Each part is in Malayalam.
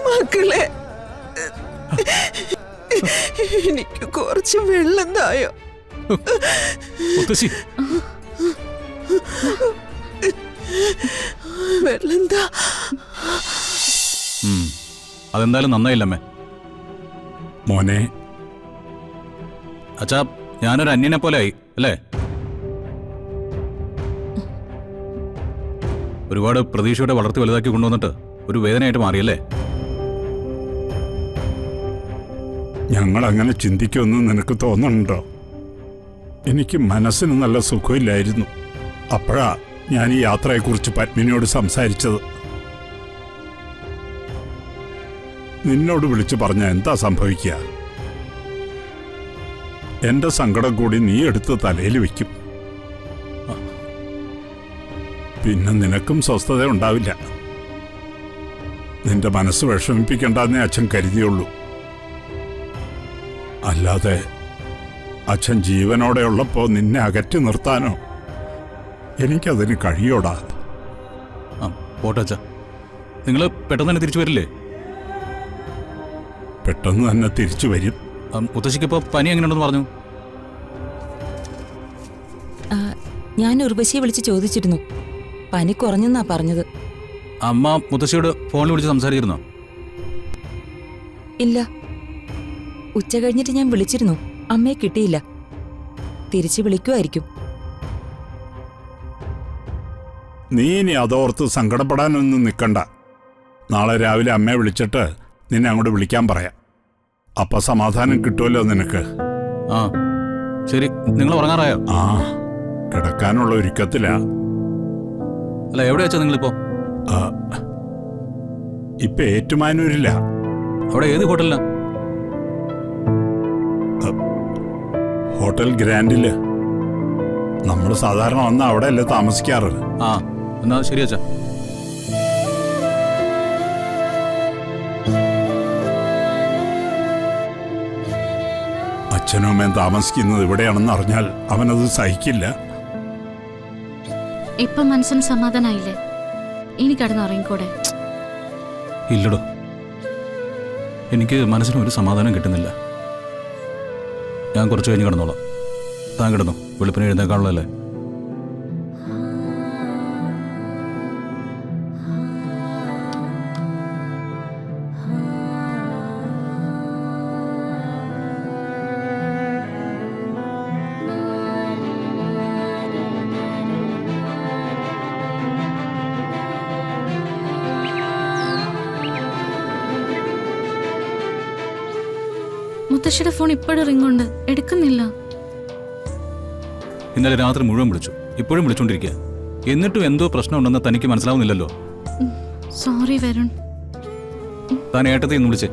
മക്കളെ, എനിക്ക് കുറച്ച് വെള്ളം തായോ. വെള്ളം താ. അതെന്തായാലും നന്നായില്ലമ്മേ. മോനെ, അച്ഛാ ഞാനൊരു അന്യനെ പോലെ ആയി അല്ലേ? ഒരുപാട് പ്രതീക്ഷയോടെ വളർത്തി വലുതാക്കി കൊണ്ടുവന്നിട്ട് ഒരു വേദനയായിട്ട് മാറിയല്ലേ? ഞങ്ങൾ അങ്ങനെ ചിന്തിക്കുമെന്ന് നിനക്ക് തോന്നുന്നുണ്ടോ? എനിക്ക് മനസ്സിന് നല്ല സുഖമില്ലായിരുന്നു. അപ്പോഴാ ഞാൻ ഈ യാത്രയെക്കുറിച്ച് പത്മിനിയോട് സംസാരിച്ചത്. നിന്നോട് വിളിച്ചു പറഞ്ഞ എന്താ സംഭവിക്കുക? എന്റെ സങ്കടം കൂടി നീ എടുത്ത് തലയിൽ വെക്കും. പിന്നെ നിനക്കും സ്വസ്ഥത ഉണ്ടാവില്ല. നിന്റെ മനസ്സ് വിഷമിപ്പിക്കണ്ടെന്നേ അച്ഛൻ കരുതിയുള്ളൂ. അല്ലാതെ അച്ഛൻ ജീവനോടെ ഉള്ളപ്പോ നിന്നെ അകറ്റി നിർത്താനോ എനിക്കതിന് കഴിയോടാ. പോട്ടെ അച്ഛാ, നിങ്ങൾ പെട്ടെന്ന് തന്നെ തിരിച്ചു വരില്ലേ? പെട്ടെന്ന് തന്നെ തിരിച്ചു വരും. മുത്തശ്ശിക്കിപ്പോ പനി എങ്ങനെയുണ്ടെന്ന് പറഞ്ഞു? ഞാൻ ഉർവശിയെ വിളിച്ച് ചോദിച്ചിരുന്നു. പനി കുറഞ്ഞെന്നാ പറഞ്ഞത്. അമ്മ മുത്തശ്ശിയോട് ഫോണിൽ വിളിച്ച് സംസാരിച്ചിരുന്നോ? ഇല്ല, ഉച്ച കഴിഞ്ഞിട്ട് ഞാൻ വിളിച്ചിരുന്നു. അമ്മയെ കിട്ടിയില്ല. തിരിച്ചു വിളിക്കുമായിരിക്കും. നീ ഇനി അതോർത്ത് സങ്കടപ്പെടാനൊന്നും നിൽക്കണ്ട. നാളെ രാവിലെ അമ്മയെ വിളിച്ചിട്ട് നിന്നെ അങ്ങോട്ട് വിളിക്കാൻ പറയാം. അപ്പൊ സമാധാനം കിട്ടുമല്ലോ നിനക്ക്. ആ ശരി, നിങ്ങൾ ഉറങ്ങാറായോ? ആ, കിടക്കാനുള്ള ഒരുക്കത്തിലാ. അല്ല, എവിടെ വെച്ചാ നിങ്ങളിപ്പോ? ഇപ്പൊ ഏറ്റുമാനൂരില്ല. അവിടെ ഏത് ഹോട്ടലിലാ? ഹോട്ടൽ ഗ്രാൻഡില്. നമ്മൾ സാധാരണ വന്ന അവിടെ അല്ലേ താമസിക്കാറ്. ആ, എന്നാ ശരി അച്ഛാ. അച്ഛനും അമ്മയും താമസിക്കുന്നത് ഇവിടെയാണെന്ന് അറിഞ്ഞാൽ അവനത് സഹിക്കില്ല. ഇപ്പൊ മനസ്സിന് സമാധാനായില്ലേ? ഇനി കിടന്നുറങ്ങിക്കൂടെ? ഇല്ലടോ, എനിക്ക് മനസ്സിന് ഒരു സമാധാനം കിട്ടുന്നില്ല. ഞാൻ കുറച്ച് കഴിഞ്ഞ് കിടന്നോളാം. താൻ കിടന്നു, വെളുപ്പിന് എഴുന്നേക്കാനുള്ളതല്ലേ? മുത്തശ്ശിയുടെ ഫോൺ ഇപ്പോഴും റിങ്ങുണ്ട്, എടുക്കുന്നില്ല. ഇന്നലെ രാത്രി മുഴുവൻ വിളിച്ചു, ഇപ്പോഴും വിളിച്ചോണ്ടിരിക്കുക. എന്നിട്ടും എന്തോ പ്രശ്നമുണ്ടെന്ന് തനിക്ക് മനസ്സിലാവുന്നില്ലല്ലോ. സോറി വരുൺ. താൻ ഏട്ടത്തെ ഇന്ന് വിളിച്ചേ.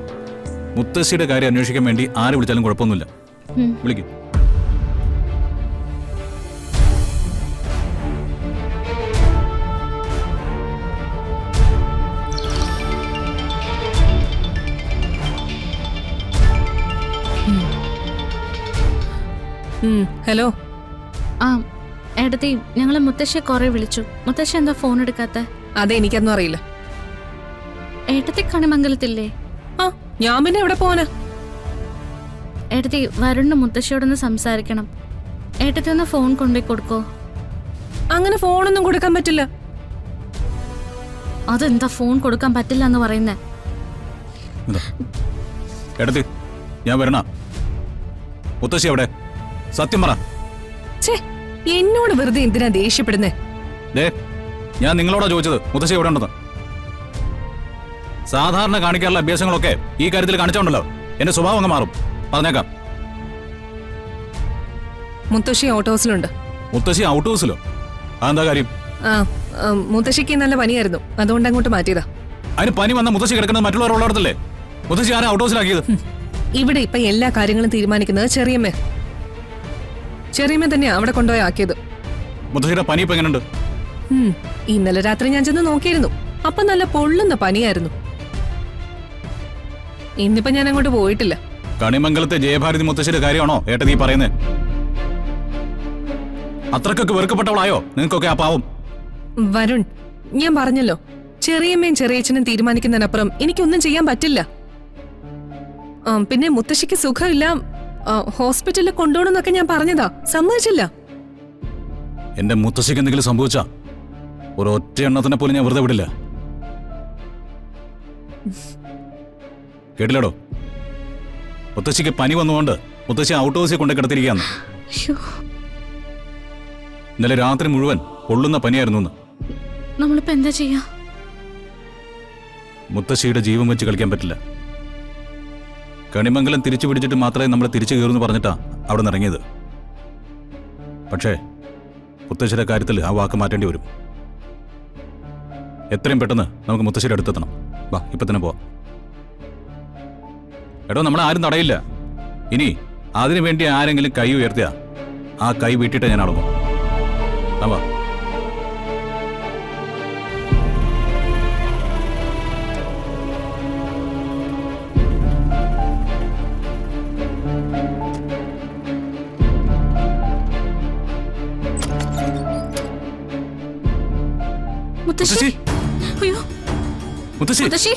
മുത്തശ്ശിയുടെ കാര്യം അന്വേഷിക്കാൻ വേണ്ടി ആര് വിളിച്ചാലും കുഴപ്പമൊന്നുമില്ല. വിളിക്കും. ഹലോ. ആ ഏട്ടത്തി, ഞങ്ങള് മുത്തശ്ശിയെ കുറെ വിളിച്ചു. മുത്തശ്ശി എന്താ ഫോൺ എടുക്കാത്ത? അതെ, എനിക്കൊന്നും അറിയില്ല. ഏട്ടത്തി കണിമംഗലത്തില്ലേ? ആ, ഞാൻ പിന്നെ എവിടെ പോവാനാ? ഏട്ടത്തി, വരുണിന് മുത്തശ്ശിയോടൊന്ന് സംസാരിക്കണം. ഏട്ടത്തി ഒന്ന് ഫോൺ കൊണ്ടുപോയി കൊടുക്കോ? അങ്ങനെ ഫോണൊന്നും കൊടുക്കാൻ പറ്റില്ല. അതെന്താ ഫോൺ കൊടുക്കാൻ പറ്റില്ല എന്ന് പറയുന്നേ? ഏട്ടത്തി, ഞാൻ വരണ. മുത്തശ്ശി എവിടെ? സത്യം പറ. എന്നോട് വെറുതെ എന്തിനാ ദേഷ്യപ്പെടുന്നേ? ഞാൻ നിങ്ങളോടാ ചോദിച്ചത് മുത്തശ്ശി എവിടെ ഉണ്ടെന്ന്. സാധാരണ കാണിക്കാറുള്ള അഭ്യാസങ്ങളൊക്കെ ഈ കാര്യത്തിൽ കാണിച്ചോണ്ടല്ലോ എന്റെ സ്വഭാവം അങ്ങ് മാറും. പറഞ്ഞേക്കാം. മുത്തശ്ശി ഔട്ട് ഹൗസിലുണ്ട്. മുത്തശ്ശി ഔട്ട് ഹൗസിലോ? അതെന്താ കാര്യം? മുത്തശ്ശിക്ക് നല്ല പനിയായിരുന്നു, അതുകൊണ്ട് അങ്ങോട്ട് മാറ്റിയതാ. അതിന് പനി വന്ന മുത്തശ്ശി കിടക്കുന്നത് മറ്റുള്ളവരുള്ളടത്തല്ലേ? മുത്തശ്ശി ആരാ ഔട്ട് ഹൗസിലാക്കിയത്? ഇവിടെ ഇപ്പൊ എല്ലാ കാര്യങ്ങളും തീരുമാനിക്കുന്നത് ചെറിയമ്മ തന്നെയാ അവിടെ കൊണ്ടുപോയി ആക്കിയത്. മുത്തശ്ശിയുടെ പനി ഇപ്പൊ എങ്ങനെയുണ്ട്? ഇന്നലെ രാത്രി ഞാൻ ചെന്ന് നോക്കിയിരുന്നു. അപ്പൊ നല്ല പൊള്ളുന്ന പനിയായിരുന്നു. ഇന്നിപ്പോ ഞാൻ അങ്ങോട്ട് പോയിട്ടില്ല. കണിമംഗലത്തെ ജയഭാരതി മുത്തശ്ശിയുടെ കാര്യമാണോ ഏട്ട നീ പറയുന്നേ? അത്രക്കൊക്കെ വെറുക്കപ്പെട്ടവളായോ നിങ്ങൾക്കൊക്കെ ആ പാവം? വരുൺ, ഞാൻ പറഞ്ഞല്ലോ, ചെറിയമ്മയും ചെറിയച്ഛനും തീരുമാനിക്കുന്നതിനപ്പുറം എനിക്കൊന്നും ചെയ്യാൻ പറ്റില്ല. പിന്നെ മുത്തശ്ശിക്ക് സുഖമില്ല, ഹോസ്പിറ്റലിൽ കൊണ്ടുപോകണമെന്നൊക്കെ ഞാൻ പറഞ്ഞതാ, സമ്മതിച്ചില്ല. എന്റെ മുത്തശ്ശിക്ക് എന്തെങ്കിലും സംഭവിച്ചാ ഒരൊറ്റ എണ്ണത്തിനെ പോലും ഞാൻ വെറുതെ വിടില്ല. കേട്ടില്ലടോ, മുത്തശ്ശിക്ക് പനി വന്നുകൊണ്ട് മുത്തശ്ശി ഔട്ട് ഹൗസിൽ കൊണ്ട് കിടത്തിരിക്കുകയാണ്. അയ്യോ, ഇന്നലെ രാത്രി മുഴുവൻ പൊള്ളുന്ന പനിയായിരുന്നു. നമ്മളിപ്പോ എന്താ ചെയ്യാ? മുത്തശ്ശിയുടെ ജീവൻ വെച്ച് കളിക്കാൻ പറ്റില്ല. കണിമംഗലം തിരിച്ചു പിടിച്ചിട്ട് മാത്രമേ നമ്മൾ തിരിച്ചു കയറുമെന്ന് പറഞ്ഞിട്ടാ അവിടെ നിന്ന് ഇറങ്ങിയത്. പക്ഷേ മുത്തശ്ശിയുടെ കാര്യത്തിൽ ആ വാക്ക് മാറ്റേണ്ടി വരും. എത്രയും പെട്ടെന്ന് നമുക്ക് മുത്തശ്ശിയുടെ അടുത്തെത്തണം. വാ, ഇപ്പൊ തന്നെ പോവാം. എടോ, നമ്മളെ ആരും തടയില്ല. ഇനി അതിനു വേണ്ടി ആരെങ്കിലും കൈ ഉയർത്തിയാ ആ കൈ വീട്ടിട്ട് ഞാൻ അടങ്ങും. വാ. മുത്തശ്ശി, അയ്യോ, മുത്തശ്ശി, മുത്തശ്ശി,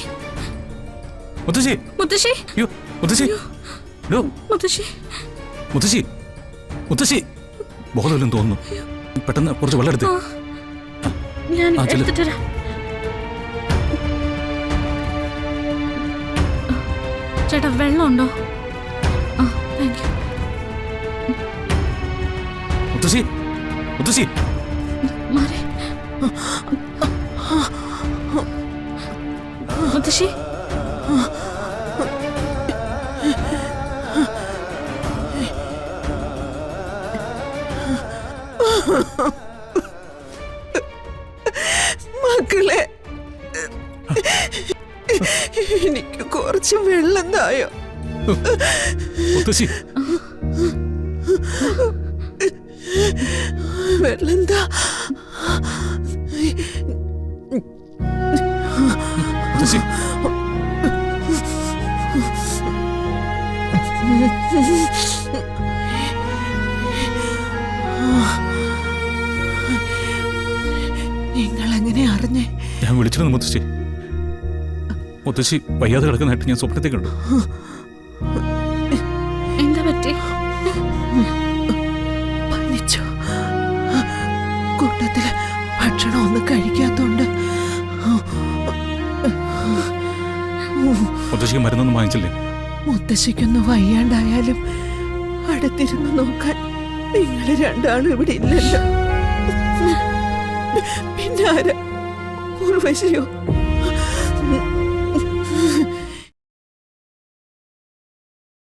മുത്തശ്ശി, മുത്തശ്ശി, അയ്യോ, മുത്തശ്ശി, ഡോ, മുത്തശ്ശി, മുത്തശ്ശി, മുത്തശ്ശി, ബോധമില്ലെന്ന് തോന്നുന്നു. പെട്ടെന്ന് കുറച്ച് വെള്ളം എടുത്ത്. ഞാൻ ആ, ചെല്ലു. എടുത്തിട്ട് വരാം. ചേട്ടാ, വെള്ളമുണ്ടോ? ആ, താങ്ക് യു. മുത്തശ്ശി, മുത്തശ്ശി, മാറി. മുത്തശ്ശി, മക്കളെ, എനിക്ക് കുറച്ച് വെള്ളം തായോ. മുത്തശ്ശി, വെള്ളം താ. മുത്തശ്ശി, നിങ്ങൾ എങ്ങനെ അറിഞ്ഞേ? ഞാൻ വിളിച്ചിരുന്നു മുത്തശ്ശി. മുത്തശ്ശി വയ്യാതെ കിടക്കുന്നതായിട്ട് ഞാൻ സ്വപ്നത്തിൽ കണ്ടു. എന്താ പറ്റി? പനിച്ചു. കൂട്ടത്തില് ഭക്ഷണം ഒന്നും കഴിക്കാത്തോണ്ട്. മുത്തശ്ശിക്ക് മരുന്നൊന്നും വാങ്ങിച്ചില്ലേ? മുത്തശ്ശിക്കൊന്നും വയ്യാണ്ടായാലും അടുത്തിരുന്ന് നോക്കാൻ നിങ്ങൾ രണ്ടാളും ഇവിടെ ഇല്ലല്ലോ. പിന്നെ ആരാ? ഉർവശിയോ?